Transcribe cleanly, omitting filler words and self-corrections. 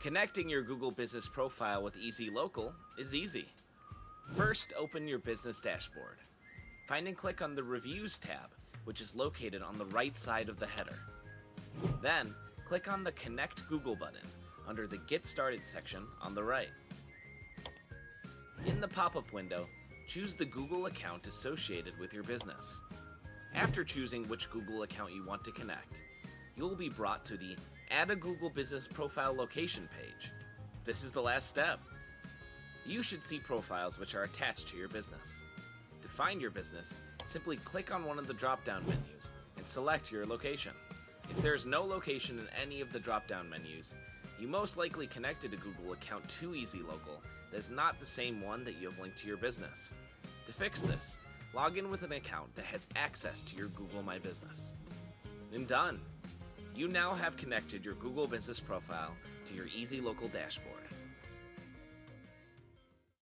Connecting your Google Business profile with EZlocal is easy. First, open your business dashboard. Find and click on the Reviews tab, which is located on the right side of the header. Then, click on the Connect Google button under the Get Started section on the right. In the pop-up window, choose the Google account associated with your business. After choosing which Google account you want to connect, you'll be brought to the Add a Google Business Profile Location page. This is the last step. You should see profiles which are attached to your business. To find your business, simply click on one of the drop-down menus and select your location. If there is no location in any of the drop-down menus, you most likely connected a Google account to EZlocal that is not the same one that you have linked to your business. To fix this, log in with an account that has access to your Google My Business. And done! You now have connected your Google Business profile to your EZlocal dashboard.